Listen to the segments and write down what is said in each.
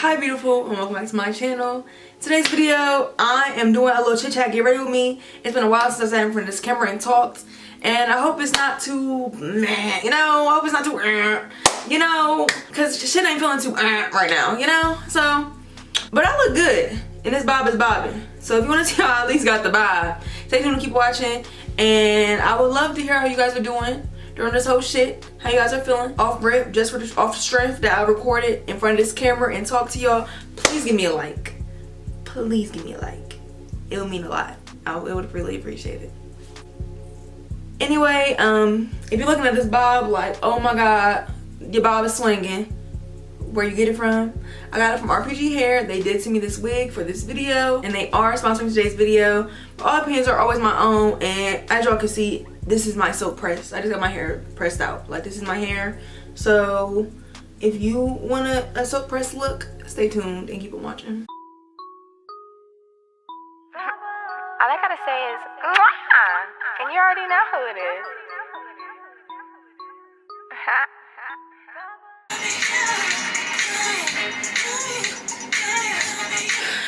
Hi beautiful, and welcome back to my channel. Today's video, I am doing a little chit chat, get ready with me. It's been a while since I sat in front of this camera and talked, and I hope it's not too meh, you know, I hope it's not too you know, cause shit ain't feeling too right now, you know. So, but I look good, and this bob is bobbing. So if you want to see how I at least got the bob, stay tuned to keep watching, and I would love to hear how you guys are doing during this whole shit, how you guys are feeling off rip, just for off the strength that I recorded in front of this camera and talk to y'all. Please give me a like. Please give me a like. It would mean a lot. I would really appreciate it. Anyway, if you're looking at this bob like, oh my god, your bob is swinging, where you get it from? I got it from 𝐼𝐸. They did send me this wig for this video, and they are sponsoring today's video. But all opinions are always my own, and as y'all can see, this is my silk press. I just got my hair pressed out. Like, this is my hair. So if you want a silk press look, stay tuned and keep on watching. All I gotta say is, mwah! And you already know who it is.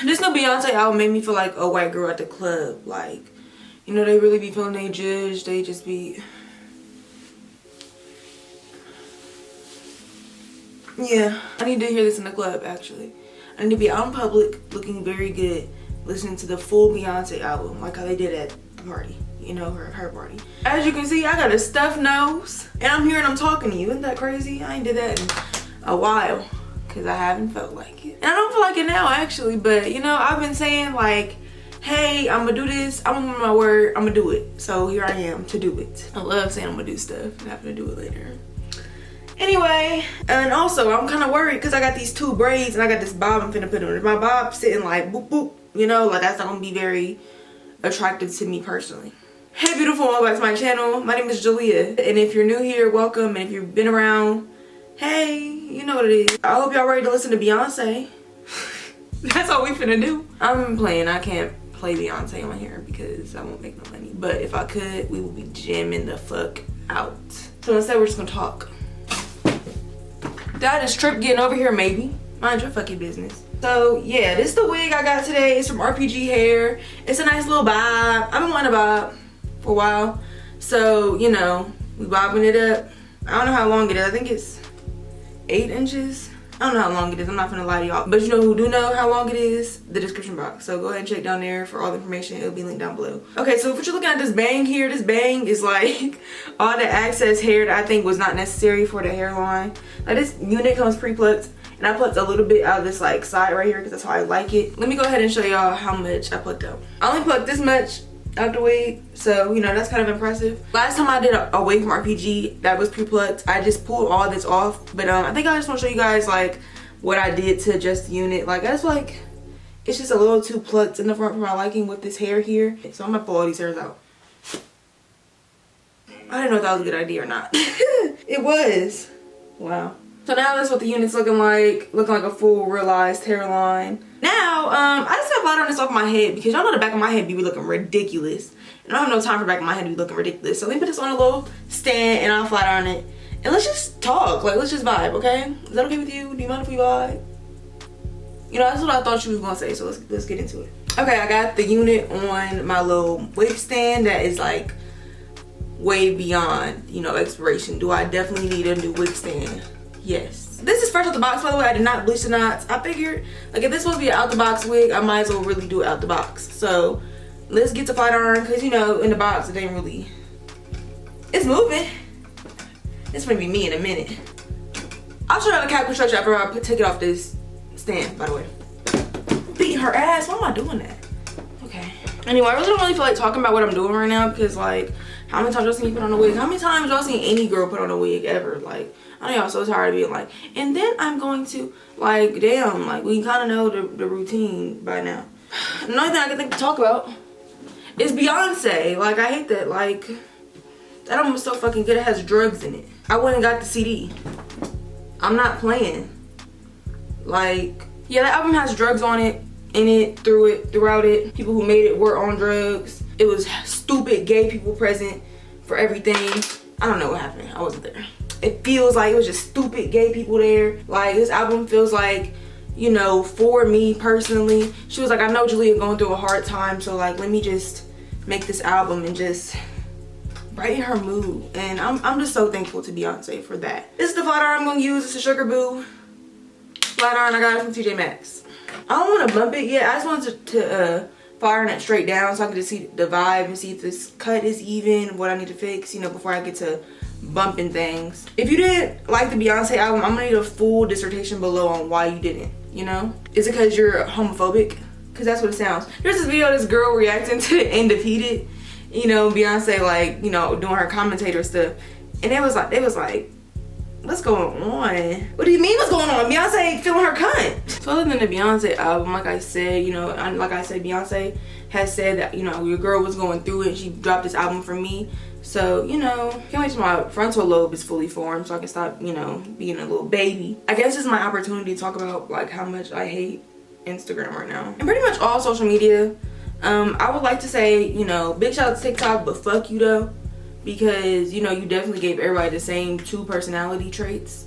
This new Beyoncé album made me feel like a white girl at the club. Like, you know, they really be feeling they judged. They just be... Yeah, I need to hear this in the club, actually. I need to be out in public, looking very good, listening to the full Beyoncé album, like how they did at the party. You know, her party. As you can see, I got a stuffed nose, and I'm here and I'm talking to you. Isn't that crazy? I ain't did that in a while, because I haven't felt like it. And I don't feel like it now, actually, but, you know, I've been saying, like, hey, I'm gonna do this, I'm gonna remember my word, I'm gonna do it. So here I am to do it. I love saying I'm gonna do stuff and having to do it later. Anyway, and also I'm kind of worried because I got these two braids and I got this bob I'm finna put on. If my bob sitting like boop boop, you know, like that's not gonna be very attractive to me personally. Hey beautiful, welcome back to my channel. My name is JaLeah, and if you're new here, welcome, and if you've been around, hey, you know what it is. I hope y'all ready to listen to Beyonce. That's all we finna do. I'm playing. I can't play Beyonce on here because I won't make no money, but if I could, we would be jamming the fuck out. So instead we're just gonna talk. Did I just trip getting over here? Maybe. Mind your fucking business. So yeah, this is the wig I got today. It's from 𝐼𝐸. It's a nice little bob. I've been wanting a bob for a while, so you know, we bobbing it up. I don't know how long it is. I think it's 8 inches. I don't know how long it is. I'm not gonna lie to y'all, but you know who do know how long it is? The description box. So go ahead and check down there for all the information. It'll be linked down below. Okay, so if you're looking at this bang here, this bang is like all the excess hair that I think was not necessary for the hairline. Like, this unit comes pre-plucked, and I plucked a little bit out of this like side right here because that's how I like it. Let me go ahead and show y'all how much I plucked out. I only plucked this much out the wig, so you know, that's kind of impressive. Last time I did a wig from 𝐼𝐸 that was pre-plucked, I just pulled all this off, but I think I just want to show you guys like what I did to adjust the unit. Like, that's like, it's just a little too plucked in the front for my liking with this hair here, so I'm gonna pull all these hairs out. I didn't know if that was a good idea or not. It was. Wow. So now that's what the unit's looking like a full realized hairline. Now, I just got light on this off my head because y'all know the back of my head be looking ridiculous. And I don't have no time for the back of my head to be looking ridiculous. So let me put this on a little stand and I'll flat iron it. And let's just talk, like let's just vibe, okay? Is that okay with you? Do you mind if we vibe? You know, that's what I thought she was gonna say, so let's get into it. Okay, I got the unit on my little wig stand that is like way beyond, you know, expiration. Do I definitely need a new wig stand? Yes. This is fresh out the box, by the way. I did not bleach the knots. I figured, like, if this was supposed to be an out the box wig, I might as well really do it out the box. So let's get to flat iron, because you know, in the box it ain't really, it's moving. It's gonna be me in a minute. I'll show you the cap construction after I take it off this stand, by the way. Beating her ass, why am I doing that? Okay. Anyway, I really don't feel like talking about what I'm doing right now because, like, how many times y'all seen me put on a wig? How many times y'all seen any girl put on a wig ever? Like, I know y'all so tired of being like, and then I'm going to, like, damn, like, we kind of know the routine by now. Another thing I can think to talk about is Beyonce. Like, I hate that. Like, that album is so fucking good. It has drugs in it. I went and got the CD. I'm not playing. Like, yeah, that album has drugs on it, throughout it. People who made it were on drugs. It was stupid gay people present for everything. I don't know what happened. I wasn't there. It feels like it was just stupid gay people there. Like, this album feels like you know, for me personally. She was like, I know JaLeah going through a hard time, so like let me just make this album and just brighten her mood. And I'm just so thankful to Beyoncé for that. This is the flat iron I'm gonna use. It's a Sugar Boo flat iron. I got it from TJ Maxx. I don't want to bump it yet. I just wanted to flat iron it straight down so I can just see the vibe and see if this cut is even, what I need to fix, you know, before I get to bumping things. If you didn't like the Beyoncé album, I'm gonna need a full dissertation below on why you didn't, you know? Is it because you're homophobic? Because that's what it sounds. There's this video of this girl reacting to the end of Heated, you know, Beyoncé like, you know, doing her commentator stuff, and they was like, what's going on? What do you mean what's going on? Beyonce feeling her cunt. So other than the Beyonce album, like I said, you know, Beyonce has said that, you know, your girl was going through it and she dropped this album for me. So, you know, can't wait till my frontal lobe is fully formed so I can stop, you know, being a little baby. I guess this is my opportunity to talk about like how much I hate Instagram right now. And pretty much all social media. I would like to say, you know, big shout out to TikTok, but fuck you though. Because, you know, you definitely gave everybody the same 2 personality traits.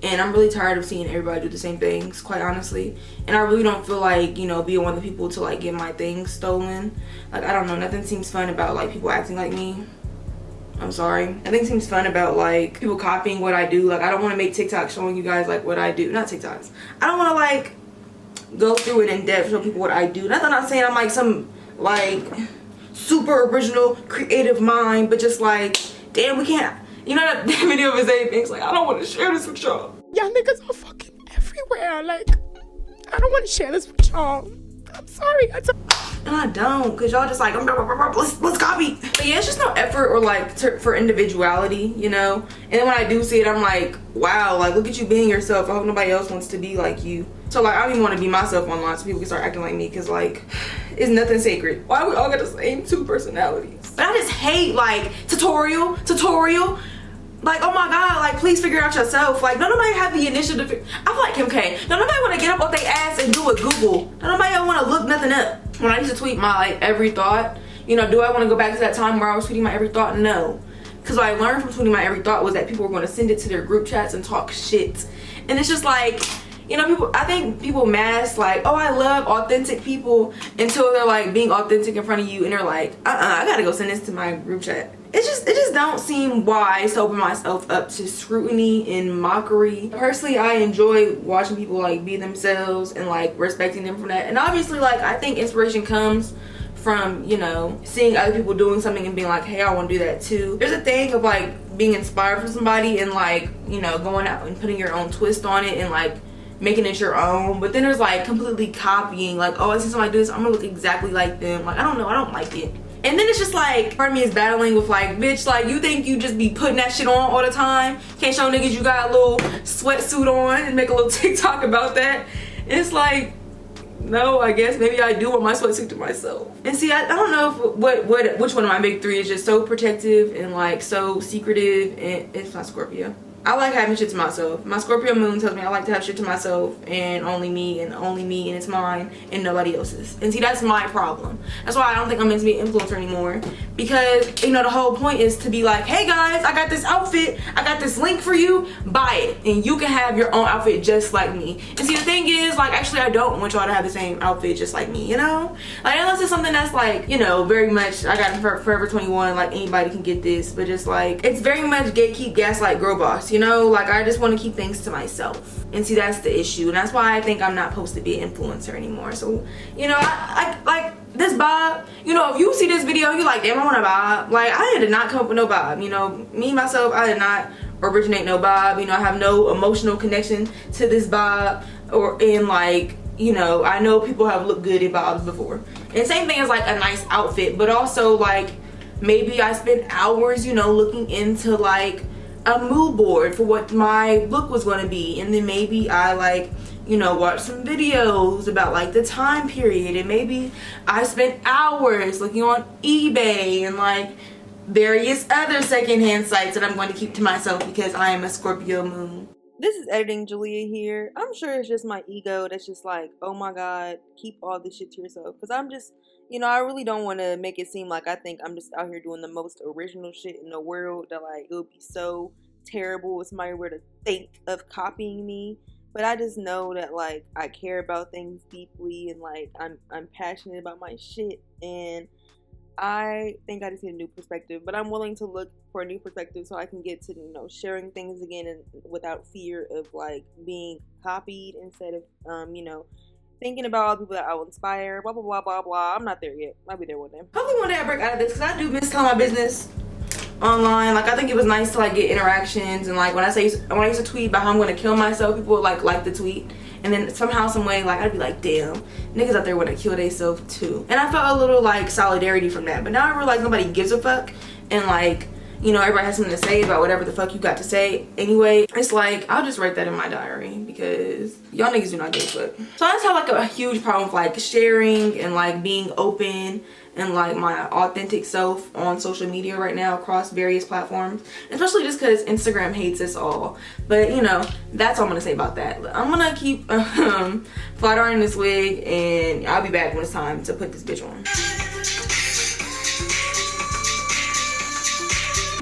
And I'm really tired of seeing everybody do the same things, quite honestly. And I really don't feel like, you know, being one of the people to like get my things stolen. Like, I don't know, nothing seems fun about like people acting like me. I'm sorry. Nothing seems fun about like people copying what I do. Like, I don't want to make TikTok showing you guys like what I do. Not TikToks. I don't want to like go through it in depth, show people what I do. That's not saying I'm like some like super original creative mind, but just like, damn, we can't, you know, that video of his things like, I don't want to share this with y'all. Y'all niggas are fucking everywhere. Like, I don't want to share this with y'all. I'm sorry. And I don't, because y'all just like, let's copy. But yeah, it's just no effort or like for individuality, you know? And then when I do see it, I'm like, wow, like look at you being yourself. I hope nobody else wants to be like you. So like, I don't even want to be myself online so people can start acting like me, because like, it's nothing sacred. Why we all got the same 2 personalities? But I just hate like tutorial. Like, oh my god, like please figure out yourself. Like, don't nobody have the initiative. I feel like Kim K. Don't nobody want to get up off their ass and do a Google. Don't nobody want to look nothing up. When I used to tweet my like every thought, you know, do I want to go back to that time where I was tweeting my every thought? No. Because what I learned from tweeting my every thought was that people were going to send it to their group chats and talk shit. And it's just like, you know, I think people mask like, oh, I love authentic people until they're like being authentic in front of you and they're like, I gotta go send this to my group chat. It just don't seem wise to open myself up to scrutiny and mockery. Personally, I enjoy watching people like be themselves and like respecting them for that. And obviously, like, I think inspiration comes from, you know, seeing other people doing something and being like, hey, I want to do that too. There's a thing of like being inspired from somebody and like, you know, going out and putting your own twist on it and like making it your own. But then there's like completely copying, like, oh, I see somebody do this, I'm gonna look exactly like them. Like, I don't know, I don't like it. And then it's just like, part of me is battling with like, bitch, like you think you just be putting that shit on all the time? Can't show niggas you got a little sweatsuit on and make a little TikTok about that? And it's like, no, I guess maybe I do want my sweatsuit to myself. And see, I don't know if which one of my big 3 is just so protective and like so secretive. And it's not Scorpio. I like having shit to myself. My Scorpio moon tells me I like to have shit to myself and only me and it's mine and nobody else's. And see, that's my problem. That's why I don't think I'm meant to be an influencer anymore, because, you know, the whole point is to be like, hey guys, I got this outfit, I got this link for you, buy it and you can have your own outfit just like me. And see, the thing is, like, actually I don't want y'all to have the same outfit just like me, you know? Like, unless it's something that's like, you know, very much, I got it for Forever 21, like anybody can get this, but just like, it's very much gatekeep, gaslight, girl boss. You know, like I just want to keep things to myself. And see, that's the issue. And that's why I think I'm not supposed to be an influencer anymore. So, you know, I like this bob, you know, if you see this video, you're like, damn, I want a bob. Like, I did not come up with no bob. You know, me, myself, I did not originate no bob. You know, I have no emotional connection to this bob. Or in like, you know, I know people have looked good in bobs before. And same thing as like a nice outfit. But also like, maybe I spent hours, you know, looking into like a mood board for what my look was going to be, and then maybe I like, you know, watch some videos about like the time period, and maybe I spent hours looking on eBay and like various other secondhand sites that I'm going to keep to myself because I am a Scorpio moon. This is editing JaLeah here. I'm sure it's just my ego that's just like, oh my god, keep all this shit to yourself, because I'm just, you know, I really don't want to make it seem like I think I'm just out here doing the most original shit in the world, that like it would be so terrible if somebody were to think of copying me. but I just know that like I care about things deeply, and like I'm passionate about my shit, and I think I just need a new perspective. But I'm willing to look for a new perspective so I can get to, you know, sharing things again and without fear of like being copied, instead of you know, thinking about all the people that I will inspire, blah blah blah blah blah. I'm not there yet. I'll be there one day. Hopefully one day I break out of this, because I do miss telling my business online. Like, I think it was nice to like get interactions, and like when I used to tweet about how I'm gonna kill myself, people would like the tweet, and then somehow, some way, like I'd be like, damn, niggas out there wanna kill themselves too. And I felt a little like solidarity from that. But now I realize nobody gives a fuck, and like, you know, everybody has something to say about whatever the fuck you got to say anyway. It's like, I'll just write that in my diary, because y'all niggas do not give a fuck. So I just have like a huge problem with like sharing and like being open and like my authentic self on social media right now across various platforms, especially just because Instagram hates us all. But you know, that's all I'm gonna say about that. I'm gonna keep flat ironing this wig, and I'll be back when it's time to put this bitch on.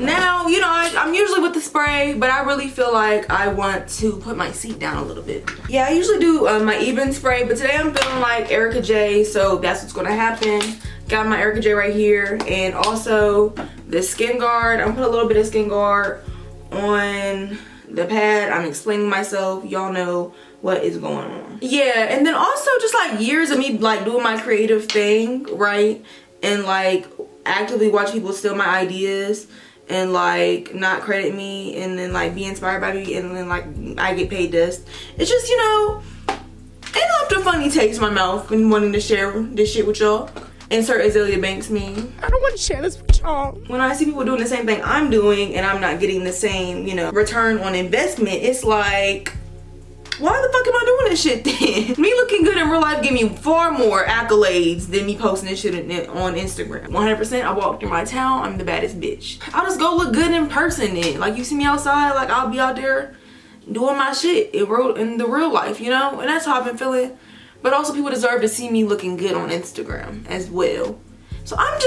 Now, you know, I'm usually with the spray, but I really feel like I want to put my seat down a little bit. Yeah, I usually do my even spray, but today I'm feeling like Ericka J, so that's what's gonna happen. Got my Ericka J right here, and also the skin guard. I'm gonna put a little bit of skin guard on the pad. I'm explaining myself. Y'all know what is going on. Yeah, and then also just like years of me like doing my creative thing, right? And like actively watch people steal my ideas and like not credit me, and then like be inspired by me, and then like I get paid dust. It's just, you know, it left a funny taste in my mouth when wanting to share this shit with y'all. Insert Azealia Banks meme. I don't want to share this with y'all. When I see people doing the same thing I'm doing and I'm not getting the same, you know, return on investment, it's like, why the fuck am I doing this shit then? Me looking good in real life give me far more accolades than me posting this shit on Instagram. 100%, I walk through my town, I'm the baddest bitch. I'll just go look good in person then. Like, you see me outside, like I'll be out there doing my shit in the real life, you know? And that's how I've been feeling. But also people deserve to see me looking good on Instagram as well. So I'm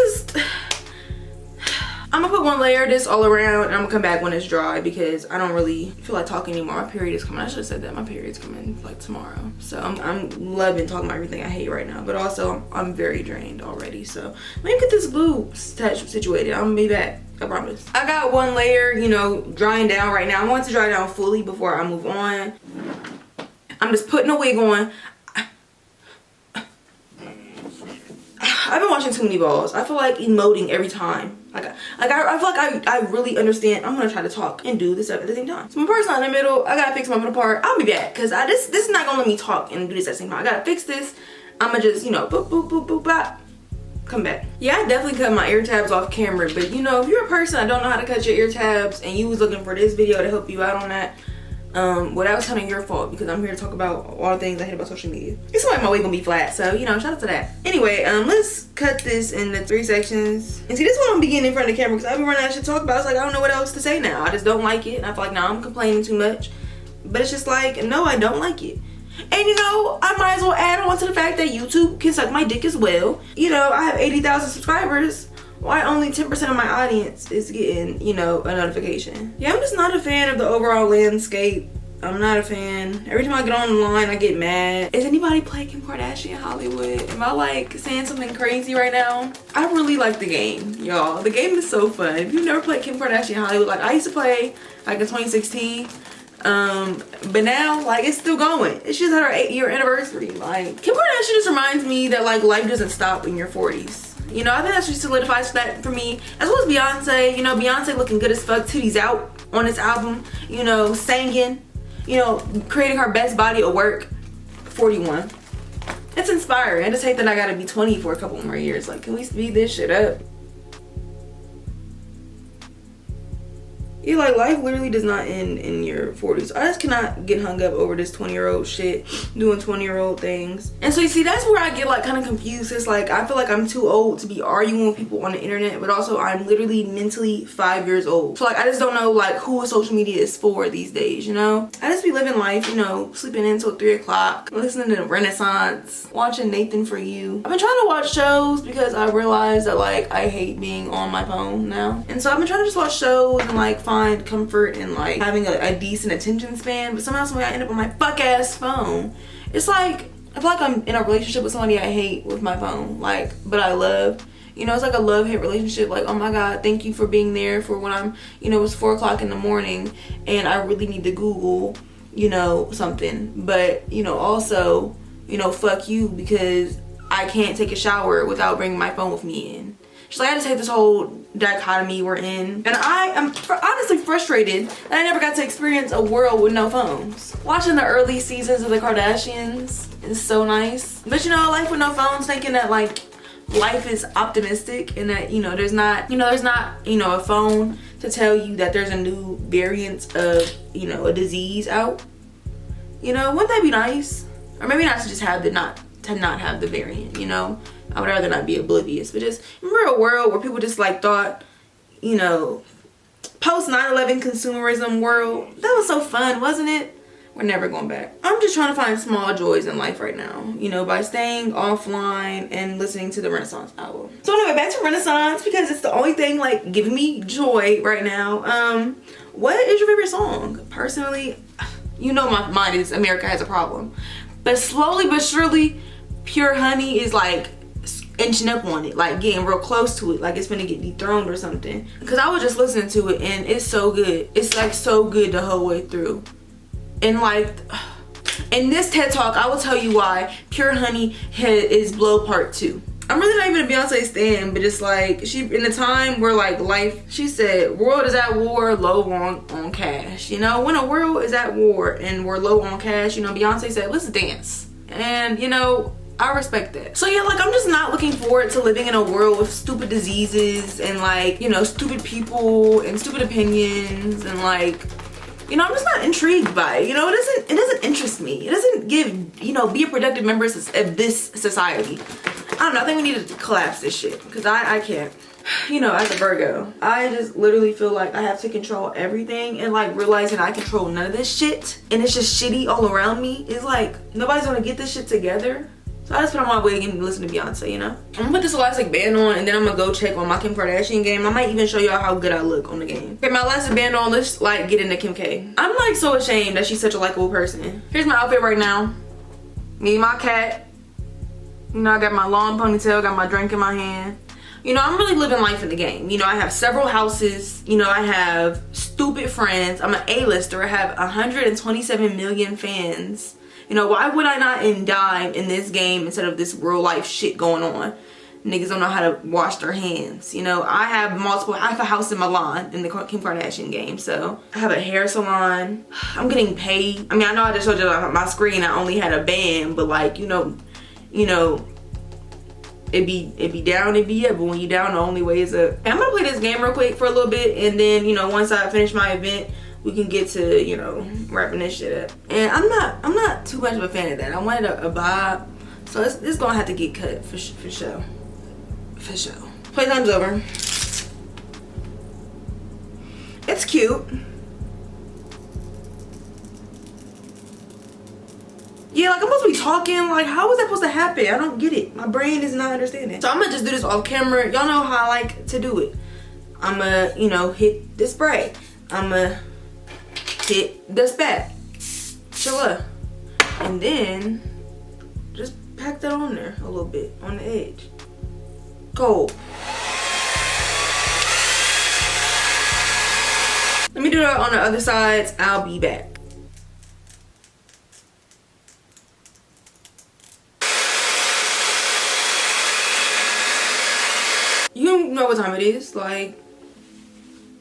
gonna put one layer of this all around, and I'm gonna come back when it's dry, because I don't really feel like talking anymore. My period is coming. I should have said that. My period's coming like tomorrow. So I'm loving talking about everything I hate right now. But also I'm very drained already. So let me get this glue situated. I'm gonna be back. I promise. I got one layer, you know, drying down right now. I want to dry down fully before I move on. I'm just putting a wig on. I've been watching too many balls. I feel like emoting every time. I feel like I really understand. I'm gonna try to talk and do this stuff at the same time. So my purse not in the middle. I gotta fix my middle part. I'll be back, because this is not gonna let me talk and do this at the same time. I gotta fix this. I'm gonna just, you know, boop boop boop boop bop. Come back. Yeah, I definitely cut my ear tabs off camera, but you know, if you're a person that don't know how to cut your ear tabs and you was looking for this video to help you out on that, well, that was kind of your fault, because I'm here to talk about all the things I hate about social media. It's like my wig gonna be flat, so you know, shout out to that. Anyway, let's cut this into 3 sections. And see, this is what I'm beginning in front of the camera, because I've been running out of shit to talk about. It's like I don't know what else to say now. I just don't like it, and I feel like now I'm complaining too much. But it's just like, no, I don't like it. And you know, I might as well add on to the fact that YouTube can suck my dick as well. You know, I have 80,000 subscribers. Why only 10% of my audience is getting, you know, a notification? Yeah, I'm just not a fan of the overall landscape. I'm not a fan. Every time I get online, I get mad. Is anybody playing Kim Kardashian Hollywood? Am I like saying something crazy right now? I really like the game, y'all. The game is so fun. If you've never played Kim Kardashian Hollywood, like I used to play like in 2016. But now like it's still going. It's just her 8-year anniversary. Like Kim Kardashian just reminds me that like life doesn't stop in your 40s. You know, I think that just solidifies that for me. As well as Beyonce. You know, Beyonce looking good as fuck, titties out on this album. You know, singing. You know, creating her best body of work. 41. It's inspiring. I just hate that I gotta be 20 for a couple more years. Like, can we speed this shit up? Yeah, like life literally does not end in your 40s. I just cannot get hung up over this 20-year-old shit, doing 20-year-old things. And so you see, that's where I get like kind of confused. It's like I feel like I'm too old to be arguing with people on the internet, but also I'm literally mentally 5 years old. So like I just don't know like who social media is for these days, you know? I just be living life, you know, sleeping in until 3 o'clock, listening to Renaissance, watching Nathan For You. I've been trying to watch shows because I realized that like I hate being on my phone now. And so I've been trying to just watch shows and like find find comfort in like having a decent attention span, but somehow I end up on my fuck ass phone. It's like, I feel like I'm in a relationship with somebody I hate with my phone, like, but I love. You know, it's like a love-hate relationship. Like, oh my God, thank you for being there for when I'm, you know, it's 4 o'clock in the morning and I really need to Google, you know, something. But, you know, also, you know, fuck you because I can't take a shower without bringing my phone with me in. She's like, I just hate this whole dichotomy we're in. And I am honestly frustrated that I never got to experience a world with no phones. Watching the early seasons of the Kardashians is so nice. But, you know, life with no phones, thinking that, like, life is optimistic and that, you know, there's not a phone to tell you that there's a new variant of, you know, a disease out. You know, wouldn't that be nice? Or maybe not to just have not have the variant, you know? I would rather not be oblivious, but just remember a world where people just like thought, you know, post 9/11 consumerism world, that was so fun, wasn't it? We're never going back. I'm just trying to find small joys in life right now, you know, by staying offline and listening to the Renaissance album. So anyway, back to Renaissance because it's the only thing like giving me joy right now. What is your favorite song? Personally, you know my mind is America Has a Problem. But slowly but surely, Pure Honey is like inching up on it, like getting real close to it, like it's gonna get dethroned or something. Because I was just listening to it and it's so good. It's like so good the whole way through. And like in this TED Talk, I will tell you why Pure Honey is Blow Part 2. I'm really not even a Beyoncé stan, but it's like she in a time where like life, she said, world is at war, low on cash. You know, when a world is at war and we're low on cash, you know, Beyoncé said, let's dance. And you know, I respect that. So yeah, like I'm just not looking forward to living in a world with stupid diseases and like, you know, stupid people and stupid opinions and like, you know, I'm just not intrigued by it. You know, it doesn't interest me. It doesn't give, you know, be a productive member of this society. I don't know, I think we need to collapse this shit because I can't. You know, as a Virgo, I just literally feel like I have to control everything and like realizing I control none of this shit and it's just shitty all around me. It's like nobody's gonna get this shit together. So I just put on my wig and listen to Beyonce, you know? I'm gonna put this elastic band on and then I'm gonna go check on my Kim Kardashian game. I might even show y'all how good I look on the game. Okay, my elastic band on, let's like get into Kim K. I'm like so ashamed that she's such a likable person. Here's my outfit right now. Me and my cat. You know, I got my long ponytail, got my drink in my hand. You know, I'm really living life in the game. You know, I have several houses. You know, I have stupid friends. I'm an A-lister. I have 127 million fans. You know, why would I not die in this game instead of this real life shit going on? Niggas don't know how to wash their hands. You know, I have a house in Milan in the Kim Kardashian game. So I have a hair salon. I'm getting paid. I mean, I know I just showed you on my screen I only had a band, but like, you know, it be down, it be up, but when you down, the only way is up. I'm gonna play this game real quick for a little bit, and then, you know, once I finish my event, we can get to, you know, wrapping this shit up. And I'm not too much of a fan of that. I wanted a vibe, so it's gonna have to get cut for sure. For sure. Playtime's over. It's cute. Yeah, like I'm supposed to be talking. Like, how is that supposed to happen? I don't get it. My brain is not understanding. So I'm gonna just do this off camera. Y'all know how I like to do it. I'm gonna, you know, hit the spray. I'm gonna hit the spat. JaLeah. And then just pack that on there a little bit on the edge. Cold. Let me do that on the other sides. I'll be back. You know what time it is, like,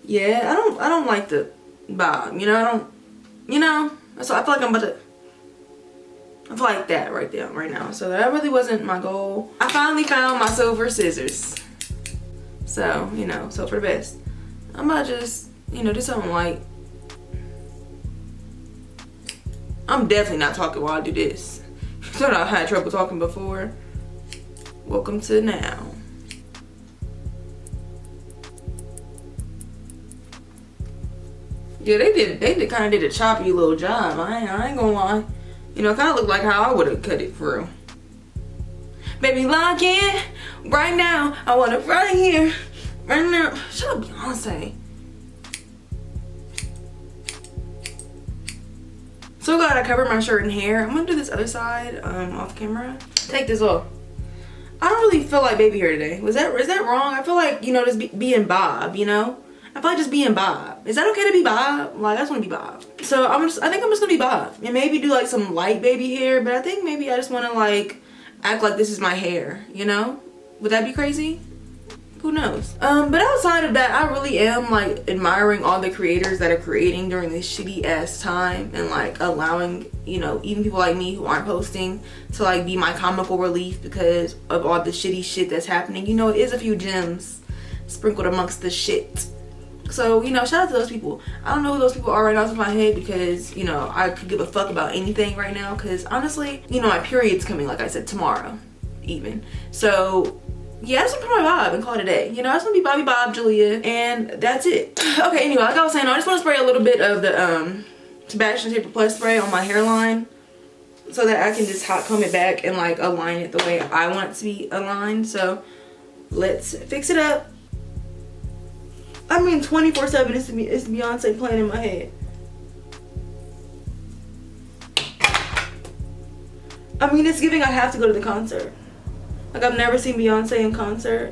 yeah, I don't like the vibe, you know, so I feel like I feel like that right there, right now. So that really wasn't my goal. I finally found my silver scissors. So, you know, so for the best. I'm about to just, you know, do something like, I'm definitely not talking while I do this. So I had trouble talking before. Welcome to now. Yeah, they kind of did a choppy little job. I ain't gonna lie. You know, it kind of looked like how I would have cut it through. Baby, lock in right now. I want it right here, right now. Shut up, Beyonce. So glad I covered my shirt and hair. I'm gonna do this other side off camera. Take this off. I don't really feel like baby hair today. Is that wrong? I feel like, you know, just being Bob, you know? I feel like just being Bob. Is that okay to be Bob? Like, I just want to be Bob. So I think I'm just gonna be Bob and maybe do like some light baby hair, but I think maybe I just want to like act like this is my hair, you know? Would that be crazy? Who knows? But outside of that, I really am like admiring all the creators that are creating during this shitty ass time and like allowing, you know, even people like me who aren't posting to like be my comical relief because of all the shitty shit that's happening. You know, it is a few gems sprinkled amongst the shit. So, you know, shout out to those people. I don't know who those people are right now off my head because, you know, I could give a fuck about anything right now because honestly, you know, my period's coming, like I said, tomorrow even. So yeah, I just want to put my vibe and call it a day. You know, I just want to be Bobby Bob, JaLeah, and that's it. Okay, anyway, like I was saying, I just want to spray a little bit of the Sebastian Shaper Plus spray on my hairline so that I can just hot comb it back and like align it the way I want it to be aligned. So let's fix it up. I mean, 24/7 it's Beyonce playing in my head. I mean, it's giving I have to go to the concert. Like, I've never seen Beyonce in concert.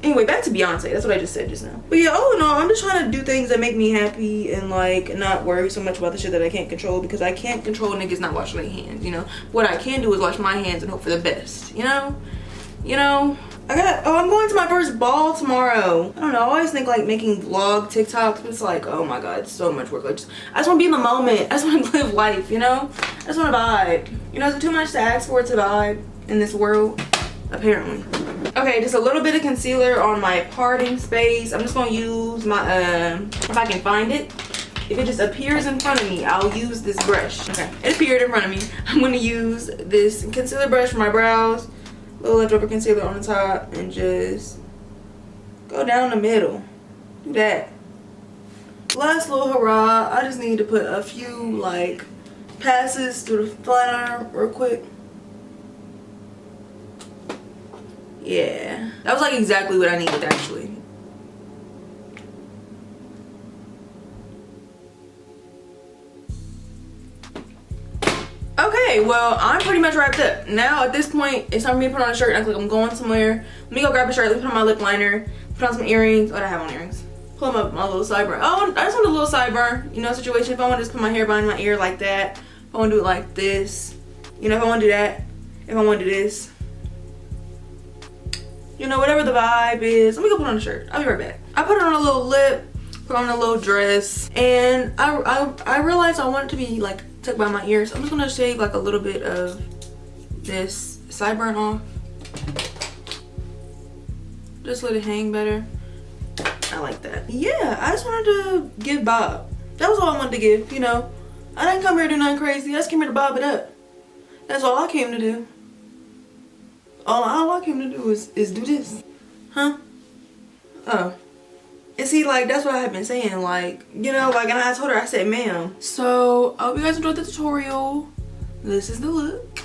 Anyway, back to Beyonce. That's what I just said just now. But yeah, oh no, I'm just trying to do things that make me happy and like not worry so much about the shit that I can't control because I can't control niggas not washing their hands, you know? What I can do is wash my hands and hope for the best, you know? You know? I'm going to my first ball tomorrow. I don't know, I always think like making vlog TikToks, but it's like, oh my god, it's so much work. Like, I just want to be in the moment. I just want to live life, you know? I just want to vibe. You know, is it too much to ask for to vibe in this world? Apparently. Okay, just a little bit of concealer on my parting space. I'm just gonna use my if I can find it. If it just appears in front of me, I'll use this brush. Okay, it appeared in front of me. I'm gonna use this concealer brush for my brows, a little leftover concealer on the top, and just go down the middle. Do that. Last little hurrah. I just need to put a few like passes through the flat iron real quick. Yeah, that was like exactly what I needed actually. Okay, well, I'm pretty much wrapped up. Now at this point, it's time for me to put on a shirt and act like I'm going somewhere. Let me go grab a shirt, let me put on my lip liner, put on some earrings. What do I have on earrings? Pull them up, my little sideburn. Oh, I just want a little sideburn, you know, situation. If I want to just put my hair behind my ear like that, if I want to do it like this, you know, if I want to do that, if I want to do this. You know, whatever the vibe is. Let me go put on a shirt. I'll be right back. I put on a little lip, put on a little dress, and I realized I want it to be like tucked by my ears. So I'm just gonna shave like a little bit of this sideburn off. Just let it hang better. I like that. Yeah, I just wanted to give Bob. That was all I wanted to give, you know. I didn't come here to do nothing crazy. I just came here to bob it up. That's all I came to do. All I came to do is do this. Huh? Oh. And see, like, that's what I have been saying. Like, you know, like, and I told her, I said, ma'am. So, I hope you guys enjoyed the tutorial. This is the look.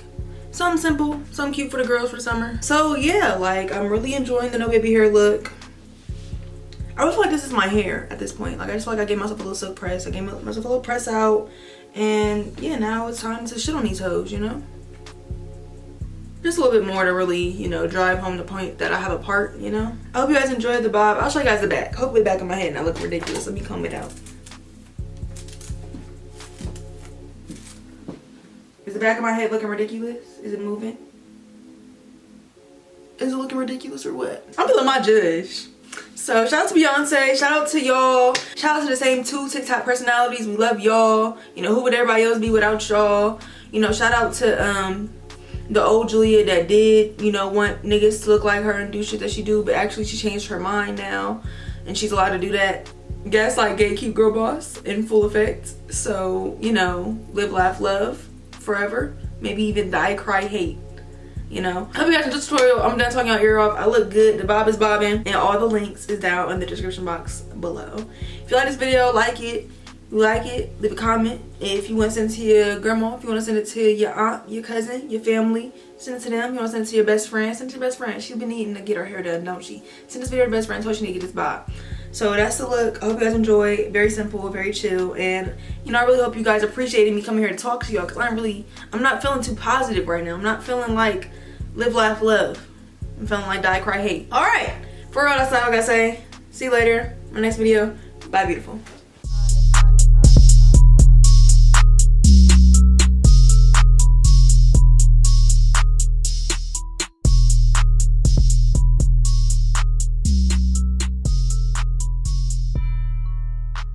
Something simple, something cute for the girls for the summer. So, yeah, like, I'm really enjoying the no baby hair look. I really feel like this is my hair at this point. Like, I just feel like I gave myself a little silk press. I gave myself a little press out. And, yeah, now it's time to shit on these hoes, you know? Just a little bit more to really, you know, drive home the point that I have a part, you know? I hope you guys enjoyed the bob. I'll show you guys the back. Hopefully the back of my head and I look ridiculous. Let me comb it out. Is the back of my head looking ridiculous? Is it moving? Is it looking ridiculous or what? I'm feeling my judge. So shout out to Beyonce, shout out to y'all, shout out to the same 2 TikTok personalities. We love y'all. You know, who would everybody else be without y'all? You know, shout out to the old JaLeah that did, you know, want niggas to look like her and do shit that she do, but actually she changed her mind now and she's allowed to do that. Gaslight, gatekeep, girl boss in full effect. So, you know, live, laugh, love forever. Maybe even die, cry, hate. You know, I hope you guys enjoyed the tutorial. I'm done talking out ear off. I look good. The bob is bobbing, and all the links is down in the description box below. If you like this video, like it, you like it, leave a comment. If you want to send it to your grandma, if you want to send it to your aunt, your cousin, your family, send it to them. You want to send it to your best friend, send it to your best friend. She's been needing to get her hair done, don't she? Send this video to your best friend, tell her she need to get this bob. So that's the look. I hope you guys enjoy. Very simple, very chill. And you know, I really hope you guys appreciated me coming here to talk to y'all, because I'm not feeling too positive right now. I'm not feeling like live, laugh, love. I'm feeling like die, cry, hate. All right, for real, that's all I gotta say. See you later. My next video. Bye, beautiful.